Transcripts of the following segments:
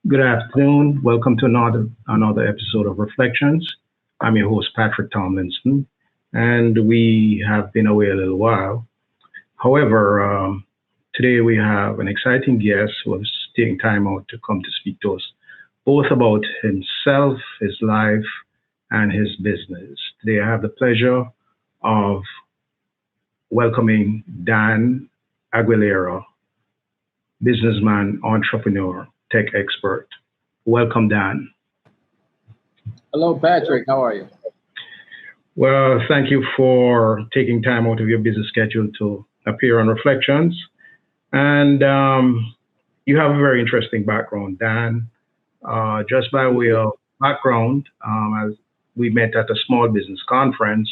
Good afternoon. Welcome to another episode of Reflections. I'm your host Patrick Tomlinson, and we have been away a little while. However, today we have an exciting guest who is taking time out to come to speak to us, both about himself, his life, and his business. Today I have the pleasure of welcoming Dan Aguilera, businessman, entrepreneur, tech expert. Welcome, Dan. Hello, Patrick. How are you? Well, thank you for taking time out of your busy schedule to appear on Reflections. And you have a very interesting background, Dan. Just by way of background, as we met at a small business conference,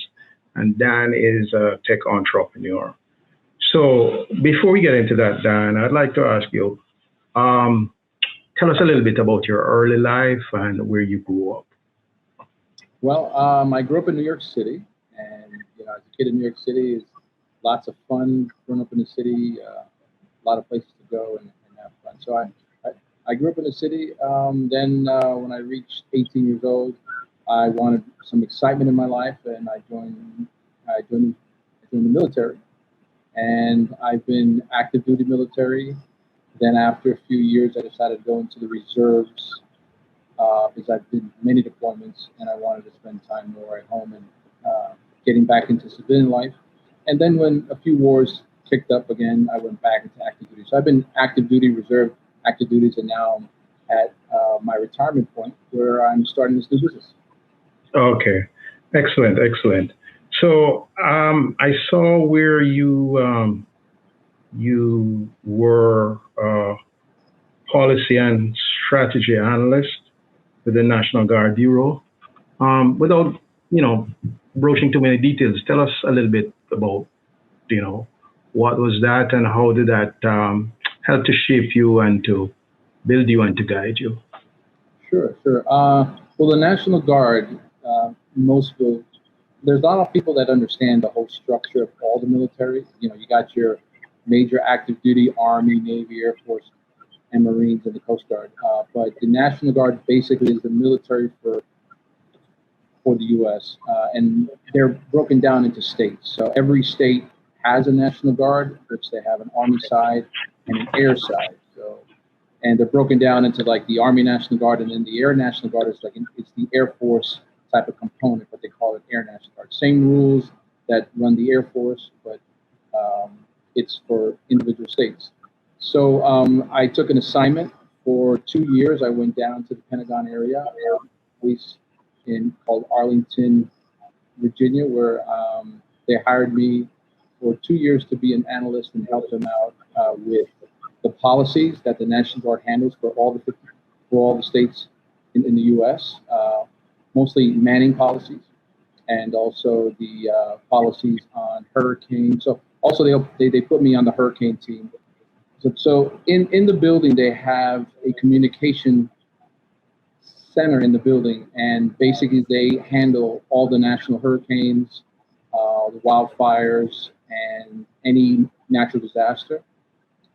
and Dan is a tech entrepreneur. So before we get into that, Dan, I'd like to ask you, um, tell us a little bit about your early life and where you grew up. I grew up in New York City, and as a kid in New York City, it's lots of fun growing up in the city. A lot of places to go and have fun. So I grew up in the city. Then when I reached 18 years old, I wanted some excitement in my life, and I joined the military. And I've been active duty military. Then after a few years, I decided to go into the reserves because I've been many deployments and I wanted to spend time more at home and getting back into civilian life. And then when a few wars kicked up again, I went back into active duty. So I've been active duty, reserve, active duties, and now I'm at my retirement point where I'm starting this new business. Okay, excellent, excellent. So I saw where you were policy and strategy analyst with the National Guard Bureau. Without broaching too many details, tell us a little bit about what was that and how did that help to shape you and to build you and to guide you. Sure. Well, the National Guard, most people, there's not a lot of people that understand the whole structure of all the military. You got your major active duty, Army, Navy, Air Force, and Marines, and the Coast Guard. But the National Guard basically is the military for the U.S. And they're broken down into states. So every state has a National Guard, which they have an Army side and an Air side. And they're broken down into like the Army National Guard, and then the Air National Guard is it's the Air Force type of component, but they call it Air National Guard. Same rules that run the Air Force, but it's for individual states. So I took an assignment for 2 years. I went down to the Pentagon area, place called Arlington, Virginia, where they hired me for 2 years to be an analyst and help them out with the policies that the National Guard handles for all the states in the U.S. Mostly manning policies, and also the policies on hurricanes. So also they put me on the hurricane team. So in the building they have a communication center in the building, and basically they handle all the national hurricanes, the wildfires, and any natural disaster.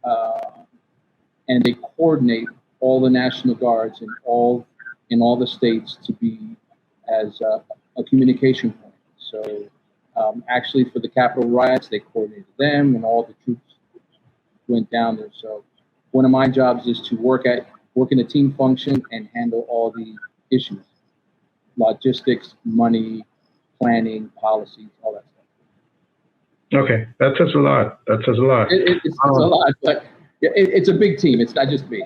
And they coordinate all the National Guards in all the states to be as a communication point. So actually for the Capitol riots, they coordinated them, and all the troops went down there. So one of my jobs is to work in a team function and handle all the issues, logistics, money, planning, policies, all that stuff. Okay, that says a lot. That says a lot. It's a lot, but it's a big team. It's not just me.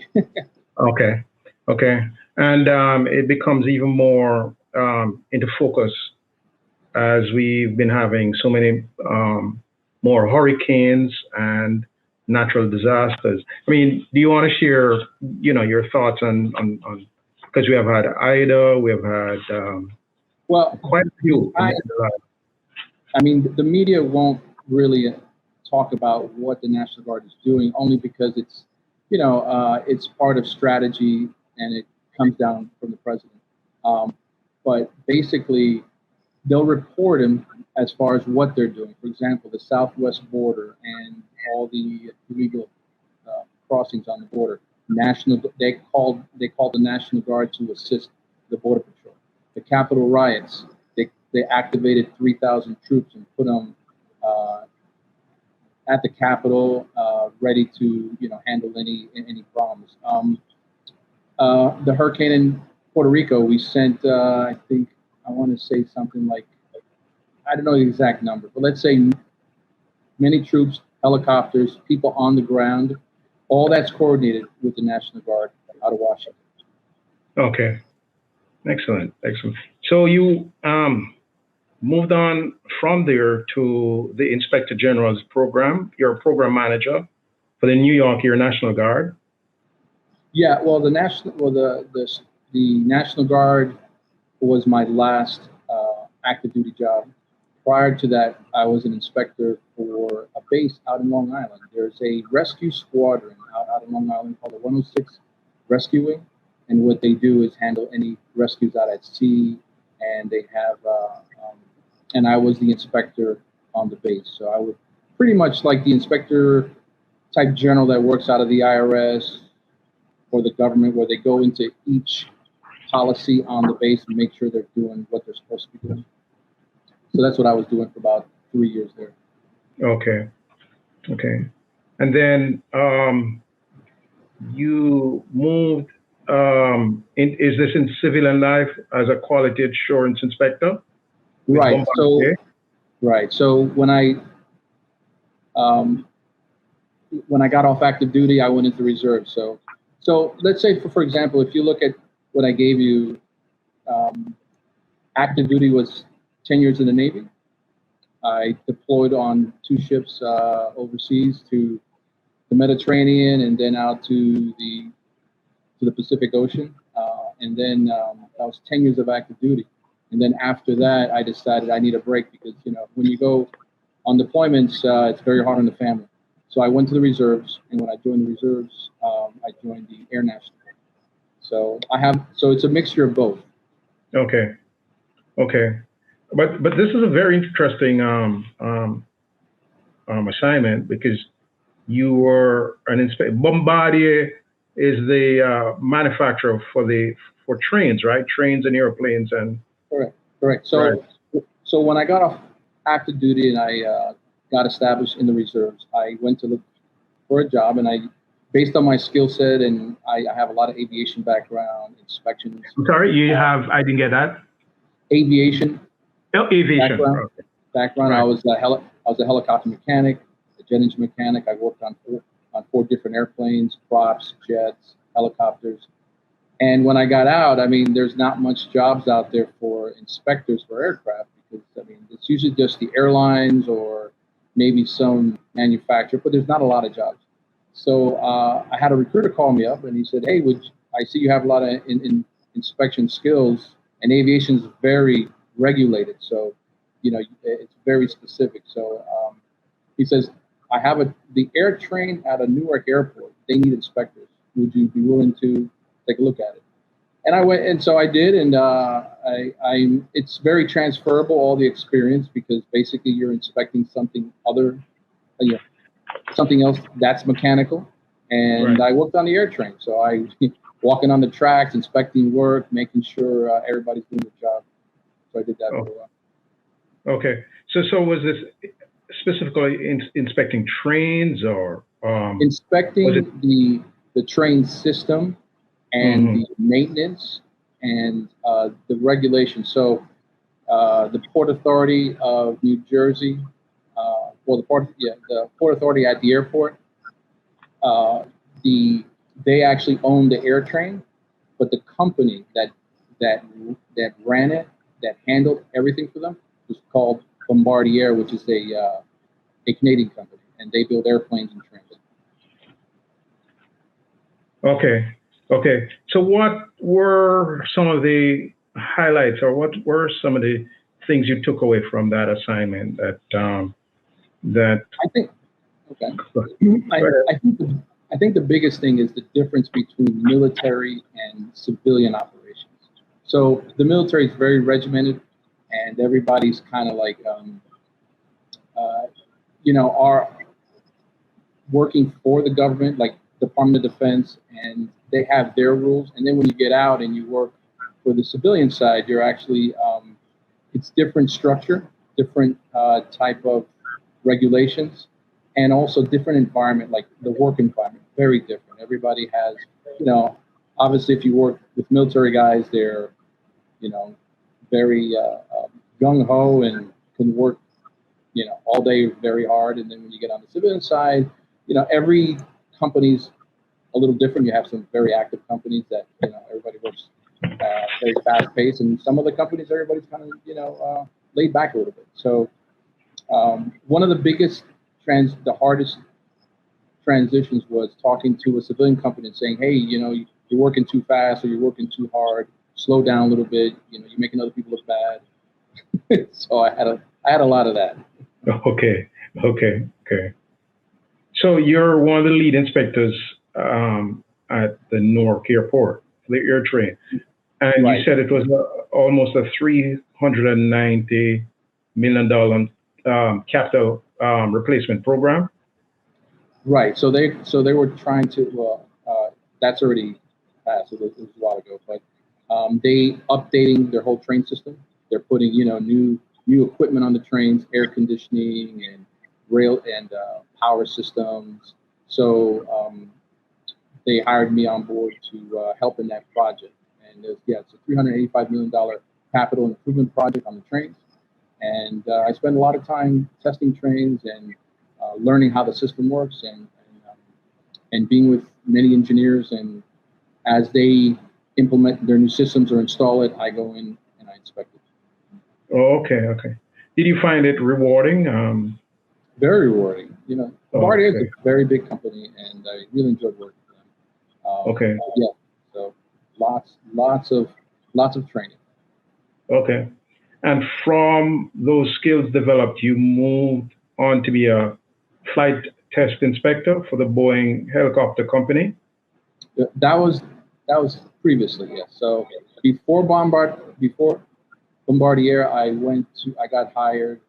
Okay, okay, and it becomes even more into focus as we've been having so many more hurricanes and natural disasters. I mean, do you want to share, your thoughts on because we have had Ida, we have had Well, quite a few. I mean, the media won't really talk about what the National Guard is doing, only because it's part of strategy and it comes down from the president. But basically, they'll report them as far as what they're doing. For example, the southwest border and all the illegal crossings on the border. They called the National Guard to assist the Border Patrol. The Capitol riots, they activated 3,000 troops and put them at the Capitol, ready to handle any problems. The hurricane in Puerto Rico, we sent I want to say something like, I don't know the exact number, but let's say many troops, helicopters, people on the ground. All that's coordinated with the National Guard out of Washington. Okay. Excellent. So you moved on from there to the Inspector General's program. You're a program manager for the New York Air National Guard. Yeah, well, the National Guard was my last active duty job. Prior to that, I was an inspector for a base out in Long Island. There's a rescue squadron out in Long Island called the 106 Rescue Wing, and what they do is handle any rescues out at sea. And they have, and I was the inspector on the base, so I would pretty much like the inspector type general that works out of the IRS or the government, where they go into each policy on the base and make sure they're doing what they're supposed to be doing. So that's what I was doing for about 3 years there. Okay. And then you moved, is this in civilian life as a quality assurance inspector? Right. So when I got off active duty, I went into reserve. So let's say, for example, if you look at what I gave you, active duty was 10 years in the Navy. I deployed on 2 ships overseas to the Mediterranean and then out to the Pacific Ocean. And then that was 10 years of active duty. And then after that, I decided I need a break because, when you go on deployments, it's very hard on the family. So I went to the reserves, and when I joined the reserves, I joined the Air National Guard. So it's a mixture of both. Okay. But this is a very interesting assignment because you were an inspector. Bombardier is the manufacturer for trains, right? Trains and airplanes and. Correct. So when I got off active duty and I got established in the reserves, I went to look for a job, and based on my skill set, and I have a lot of aviation background, inspections. I'm sorry, I didn't get that. Aviation. Oh, aviation. Background. Right. I was a helicopter mechanic, a jet engine mechanic. I worked on four different airplanes, props, jets, helicopters. And when I got out, there's not much jobs out there for inspectors for aircraft because, it's usually just the airlines or maybe some manufacturer, but there's not a lot of jobs. So I had a recruiter call me up, and he said, "Hey, I see you have a lot of inspection skills, and aviation is very regulated, so it's very specific." So he says, "I have the air train at a Newark airport. They need inspectors. Would you be willing to take a look at it?" And I went, and so I did, and it's very transferable, all the experience, because basically you're inspecting something something else that's mechanical. And right. I worked on the air train, so I walking on the tracks, inspecting work, making sure everybody's doing the job. So I did that for a while. Okay, so was this specifically inspecting trains or inspecting the train system and the maintenance and the regulations. So the Port Authority of New Jersey, the Port Authority at the airport, they actually own the air train, but the company that ran it, that handled everything for them, was called Bombardier, which is a Canadian company, and they build airplanes and trains. Okay. So what were some of the highlights, or what were some of the things you took away from that assignment that I think, I think the biggest thing is the difference between military and civilian operations. So the military is very regimented, and everybody's kind of like, are working for the government. Like Department of Defense, and they have their rules. And then when you get out and you work for the civilian side, you're actually it's different structure, different type of regulations, and also different environment, like the work environment, very different. Everybody has, you know, obviously if you work with military guys, they're, you know, very gung ho and can work, you know, all day very hard. And then when you get on the civilian side, you know, every company's a little different. You have some very active companies that, you know, everybody works very fast paced, and some of the companies, everybody's kind of, you know, laid back a little bit. So one of the biggest the hardest transitions was talking to a civilian company and saying, hey, you know, you're working too fast or you're working too hard. Slow down a little bit. You know, you're making other people look bad. So I had a lot of that. Okay, okay. So you're one of the lead inspectors at the Newark Airport, the air train, and you Right. said it was almost a $390 million capital replacement program. Right. So they were trying to. Well, that's already passed. It was a while ago, but they updating their whole train system. They're putting, you know, new equipment on the trains, air conditioning and rail and power systems. So they hired me on board to help in that project. And yeah, it's a $385 million capital improvement project on the trains. And I spend a lot of time testing trains and learning how the system works, and being with many engineers. And as they implement their new systems or install it, I go in and I inspect it. Oh, okay. Did you find it rewarding? Very rewarding. You know, Oh, Bombardier is a okay, very big company, and I really enjoyed working for them. okay, Yeah, so lots of training. okay. And from those skills developed, you moved on to be a flight test inspector for the Boeing helicopter company. That was previously, yes. So before Bombardier, I got hired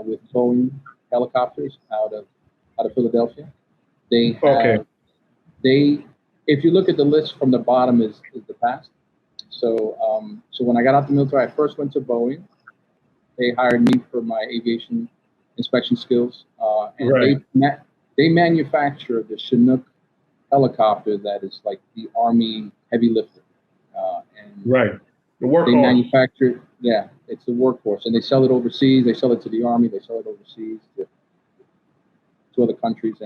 with Boeing helicopters out of Philadelphia. They Okay, have they if you look at the list from the bottom is the past. So when I got out the military, I first went to Boeing. They hired me for my aviation inspection skills, and right, they manufacture the Chinook helicopter that is like the Army heavy lifter, and right. The they workhorse. manufacture. Yeah, it's the workhorse, and they sell it overseas. They sell it to the Army. They sell it overseas to other countries,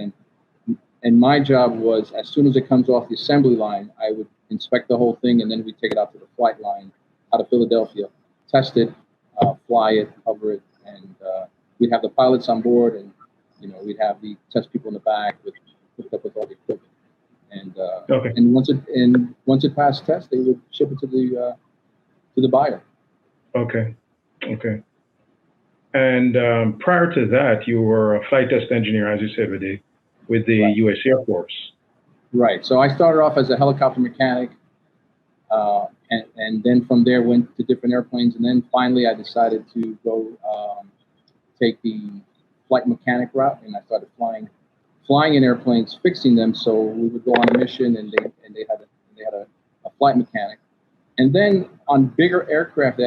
and my job was, as soon as it comes off the assembly line, I would inspect the whole thing, and then we take it out to the flight line out of Philadelphia, test it, fly it, cover it, and we'd have the pilots on board, and you know, we'd have the test people in the back with hooked up with all the equipment, and Okay, once it passed test, they would ship it to the buyer. okay, okay. And prior to that, you were a flight test engineer, as you said, with the Right. U.S. Air Force. Right. So I started off as a helicopter mechanic, and then from there went to different airplanes, and then finally I decided to go take the flight mechanic route, and I started flying in airplanes, fixing them. So we would go on a mission, and they had a flight mechanic, and then on bigger aircraft they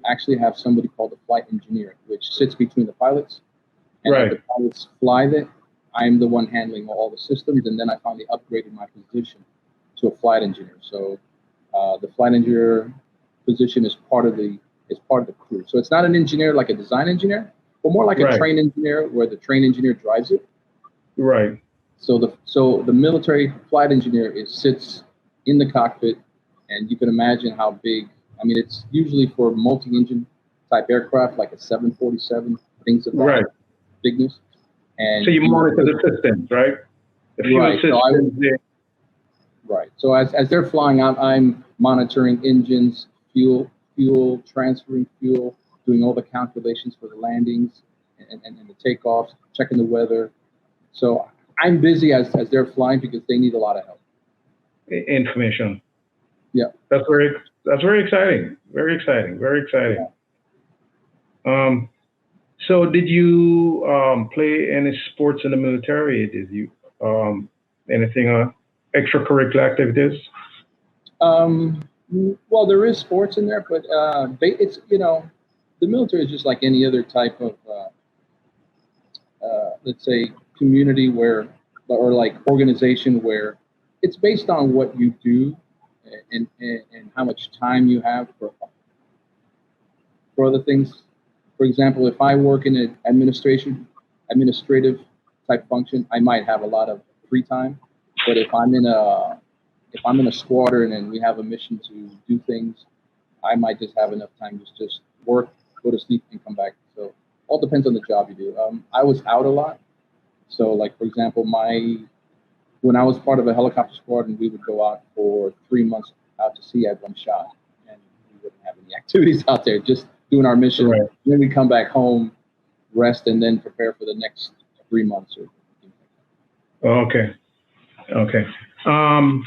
actually have somebody called a flight engineer, which sits between the pilots, and as the Right. pilots fly it, I'm the one handling all the systems, and then I finally upgraded my position to a flight engineer. So the flight engineer position is part of the crew. So it's not an engineer like a design engineer, but more like a Right. train engineer where the train engineer drives it. Right. So the military flight engineer sits in the cockpit, and you can imagine how big. I mean, it's usually for multi-engine type aircraft like a 747, things of that Right. bigness. So And you monitor the systems, right? The fuel right. systems. Right. So as they're flying, I'm monitoring engines, transferring fuel, doing all the calculations for the landings and the takeoffs, checking the weather. So I'm busy as they're flying because they need a lot of help. Information. Yeah. That's very exciting. Very exciting. Very Yeah. exciting. Um, so did you play any sports in the military? Did you? Um, Anything extracurricular activities? Um, well, there is sports in there, but it's the military is just like any other type of let's say community where or like organization where it's based on what you do and how much time you have for other things. For example, if I work in an administrative type function, I might have a lot of free time. But if I'm in a squadron and we have a mission to do things, I might just have enough time to just work, go to sleep, and come back. So all depends on the job you do. I was out a lot, so like for example, my when I was part of a helicopter squadron, we would go out for 3 months out to sea at one shot, and we wouldn't have any activities out there, just doing our mission. Right. Then we come back home, rest, and then prepare for the next 3 months. Or Okay. Okay. Um,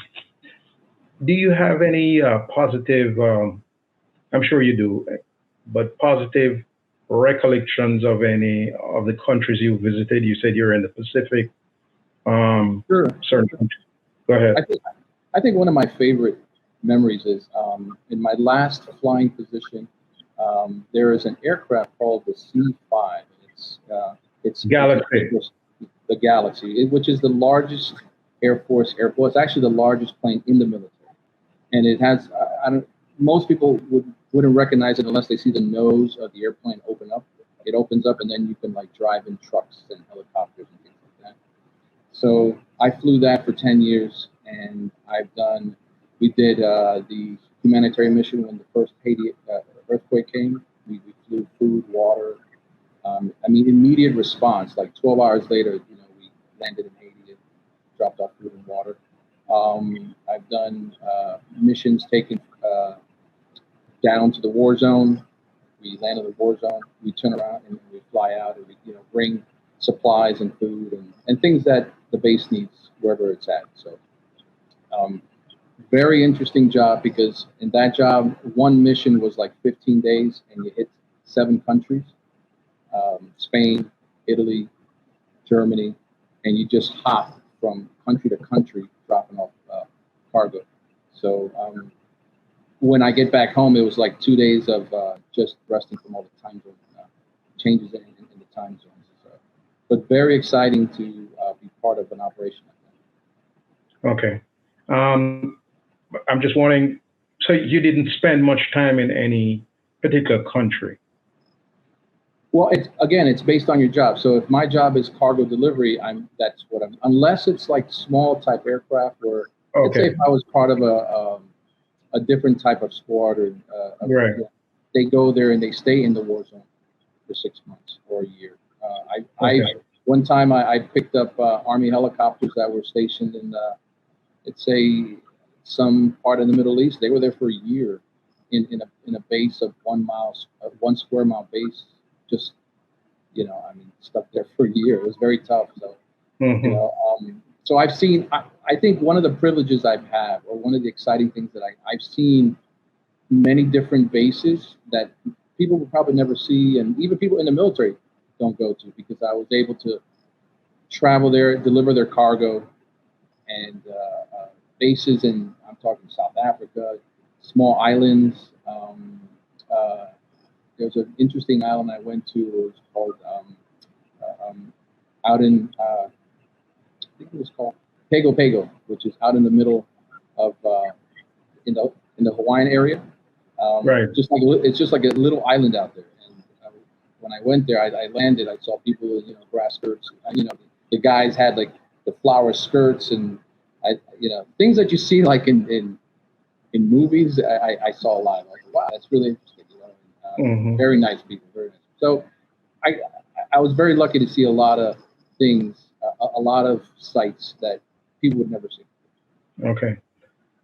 do you have any positive? I'm sure you do, but positive recollections of any of the countries you visited? You said you're in the Pacific. sure. Certain countries. Go ahead. I think I think one of my favorite memories is in my last flying position. There is an aircraft called the C-5. It's an Air Galaxy. Force, the Galaxy, which is the largest Air Force airport. It's actually the largest plane in the military, and it has I don't most people wouldn't recognize it unless they see the nose of the airplane open up. It opens up, and then you can like drive in trucks and helicopters and things like that. So I flew that for 10 years, and we did the humanitarian mission when the first Haiti earthquake came. We flew food, water. I mean, immediate response. Like 12 hours later, we landed in Haiti and dropped off food and water. I've done missions taken down to the war zone. We land in the war zone. We turn around and we fly out and we bring supplies and food and things that the base needs wherever it's at. So um, very interesting job because in that job, one mission was like 15 days and you hit 7 countries, Spain, Italy, Germany, and you just hop from country to country dropping off cargo. So when I get back home, it was like 2 days of just resting from all the time zone changes in the time zones. So, but very exciting to be part of an operation like Okay. Um, I'm just wondering. So you didn't spend much time in any particular country. well, it's based on your job. So if my job is cargo delivery, that's what I'm. Unless it's like small type aircraft, or let's say Okay. if I was part of a different type of squadron, Right. they go there and they stay in the war zone for 6 months or a year. I Okay. one time I picked up Army helicopters that were stationed in let's say some part of the Middle East. They were there for a year in a base of 1 mile, 1 square mile base, just I mean, stuck there for a year. It was very tough. So Hmm. so I've seen. I think one of the privileges I've had, or one of the exciting things that I've seen many different bases that people will probably never see, and even people in the military don't go to because I was able to travel there, deliver their cargo, and bases in I'm talking South Africa, small islands. Uh, there's an interesting island I went to. It was called out in I think it was called Pago Pago, which is out in the middle of in the Hawaiian area. Right. It's just like a little island out there. And when I went there, I landed. I saw people with grass skirts. The guys had like the flower skirts and things that you see like in movies. I saw a lot. I was like, wow, that's really interesting. Hmm. Very nice people. Very nice. So I I was very lucky to see a lot of things, a lot of sites that people would never see. Okay.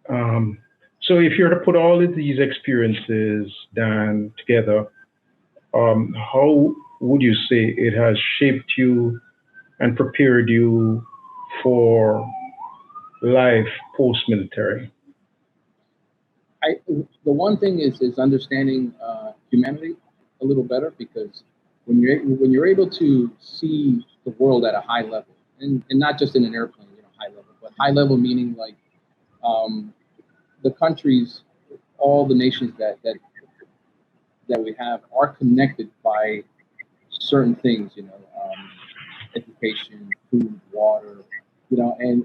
Um, so if you were to put all of these experiences down together, how would you say it has shaped you and prepared you for life post-military? The one thing is understanding humanity a little better because when you're able to see the world at a high level and not just in an airplane, high level, but high level meaning like the countries, all the nations that we have are connected by certain things, education, food, water, and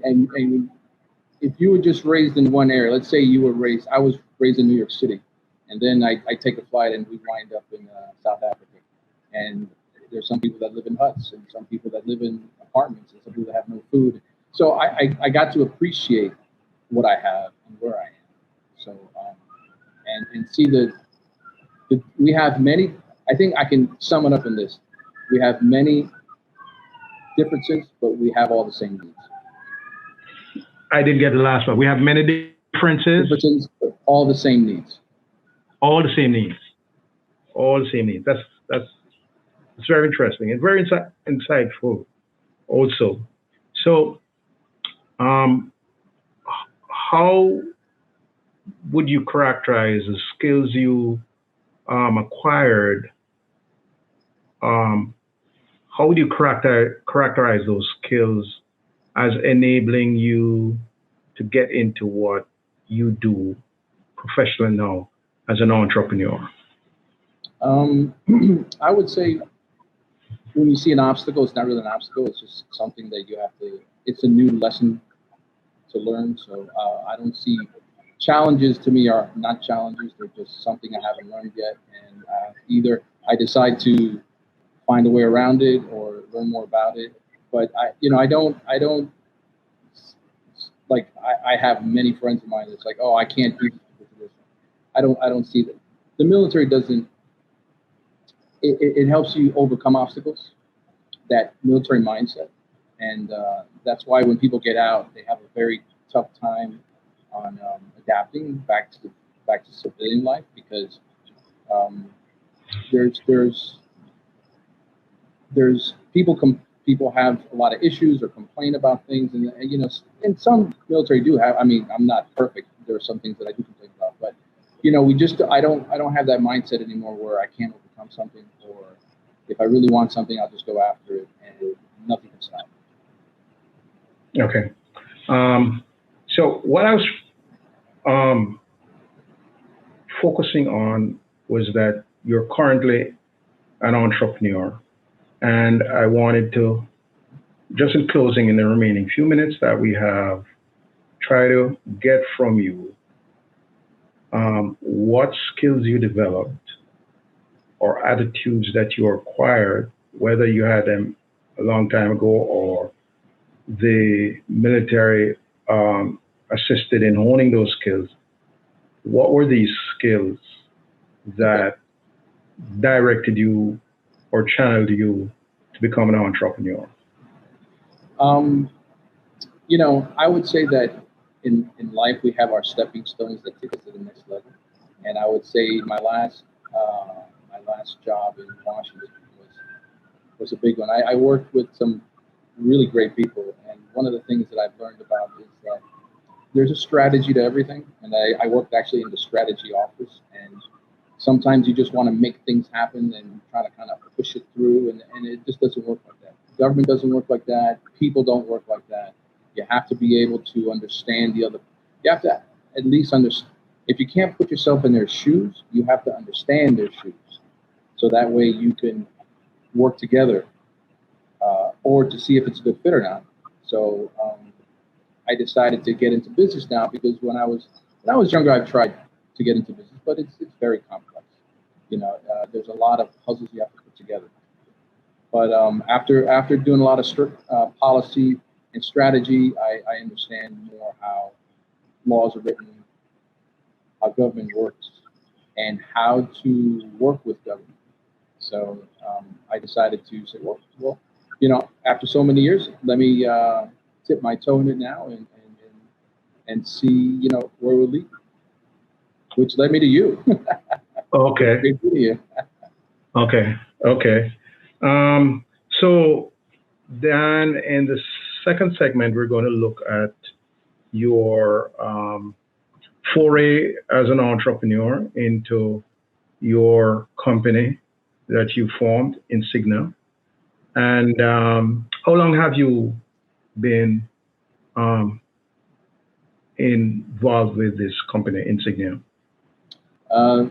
if you were just raised in one area, let's say I was raised in New York City, and then I take a flight and we wind up in South Africa, and there's some people that live in huts and some people that live in apartments and some people that have no food. So I got to appreciate what I have and where I am. So and see we have many. I think I can sum it up in this: we have many differences, but we have all the same needs. I didn't get the last one. We have many differences, but all the same needs. All the same needs. All the same needs. That's it's very interesting and very insightful also. So, how would you characterize the skills you acquired? How would you characterize those skills as enabling you to get into what you do professionally now as an entrepreneur? I would say when you see an obstacle, it's not really an obstacle. It's just something that you have to. It's a new lesson to learn. So I don't see challenges. To me, are not challenges. They're just something I haven't learned yet, and either I decide to find a way around it or learn more about it. But I don't like. I have many friends of mine that's like, oh, I can't do this. I don't see that. The military doesn't. It helps you overcome obstacles, that military mindset. And that's why when people get out, they have a very tough time on adapting back to civilian life, because there's people have a lot of issues or complain about things, and some military do have. I mean, I'm not perfect. There are some things that I do complain about, but I don't have that mindset anymore where I can't overcome something, or if I really want something, I'll just go after it and nothing can stop me. Okay. So what I was focusing on was that you're currently an entrepreneur, and I wanted to, just in closing, in the remaining few minutes that we have, try to get from you what skills you developed or attitudes that you acquired, whether you had them a long time ago or the military assisted in honing those skills. What were these skills that directed you or channeled you to become an entrepreneur? I would say that in life we have our stepping stones that take us to the next level. And I would say my last job in Washington was a big one. I worked with some really great people, and one of the things that I've learned about is that there's a strategy to everything. And I worked actually in the strategy office, and sometimes you just want to make things happen and try to kind of push it through, and it just doesn't work like that. Government doesn't work like that. People don't work like that. You have to be able to understand the other. You have to at least understand. If you can't put yourself in their shoes, you have to understand their shoes. So that way you can work together, or to see if it's a good fit or not. So I decided to get into business now, because when I was younger, I've tried to get into business, but it's very complex. There's a lot of puzzles you have to put together. But after doing a lot of strict policy and strategy, I understand more how laws are written, how government works, and how to work with government. So I decided to say, well, after so many years, let me tip my toe in it now and see, where we'll lead, which led me to you. Okay. Great to you. Okay. So then in the second segment, we're going to look at your foray as an entrepreneur into your company that you formed, Insignia. And how long have you been um, involved with this company, Insignia? Uh,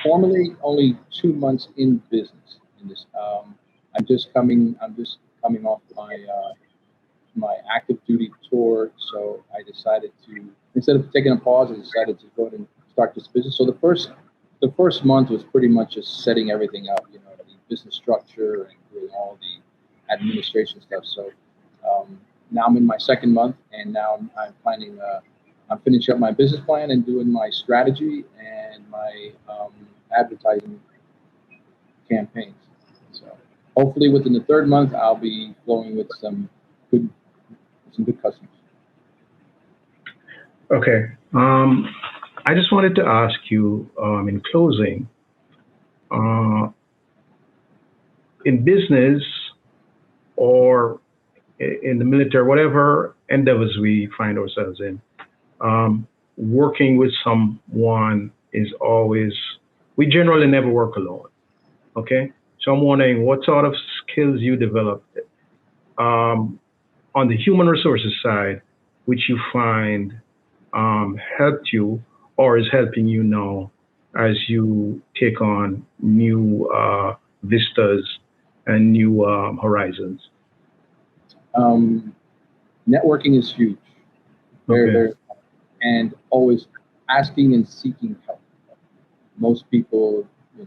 Formally, only 2 months in business in this. I'm just coming off my active duty tour, so I decided to, instead of taking a pause, I decided to go ahead and start this business. So the first month was pretty much just setting everything up, the business structure and doing all the administration stuff. So now I'm in my second month, and now I'm planning. I'm finishing up my business plan and doing my strategy and my advertising campaigns. So hopefully within the third month, I'll be flowing with good some good customers. Okay. I just wanted to ask you in closing, uh, in business or in the military, whatever endeavors we find ourselves in, working with someone is always, we generally never work alone. Okay. So I'm wondering what sort of skills you developed um, on the human resources side, which you find helped you or is helping you now as you take on new vistas and new horizons. Um, Networking is huge. Okay. There, and always asking and seeking help. Most people, I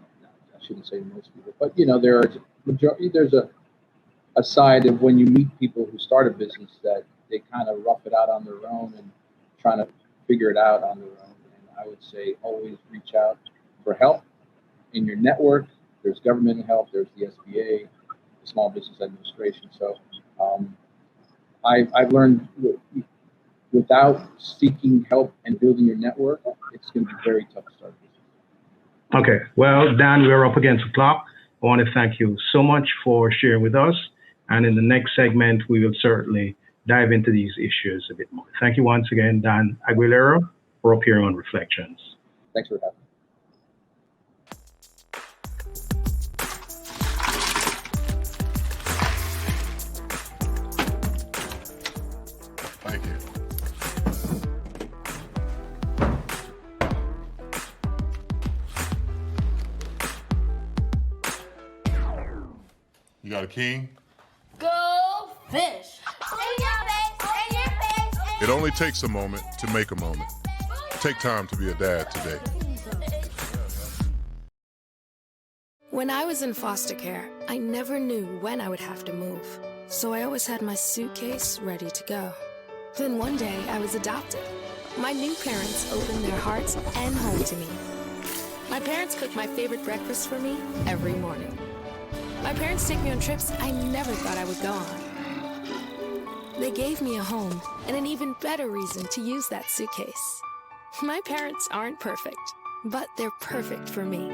shouldn't say most people, but there's a side of when you meet people who start a business that they kind of rough it out on their own and trying to figure it out on their own. And I would say always reach out for help in your network. There's government help. There's the SBA, the Small Business Administration. So um, I've learned without seeking help and building your network, it's going to be very tough to start a business. Okay. Well, Dan, we're up against the clock. I want to thank you so much for sharing with us. And in the next segment, we will certainly dive into these issues a bit more. Thank you once again, Dan Aguilera, for appearing on Reflections. Thanks for having me. Thank you. You got a king? Go fish. In your face, in your face. It only takes a moment to make a moment. Take time to be a dad today. When I was in foster care, I never knew when I would have to move. So I always had my suitcase ready to go. Then one day I was adopted. My new parents opened their hearts and home to me. My parents cook my favorite breakfast for me every morning. My parents take me on trips I never thought I would go on. They gave me a home and an even better reason to use that suitcase. My parents aren't perfect, but they're perfect for me.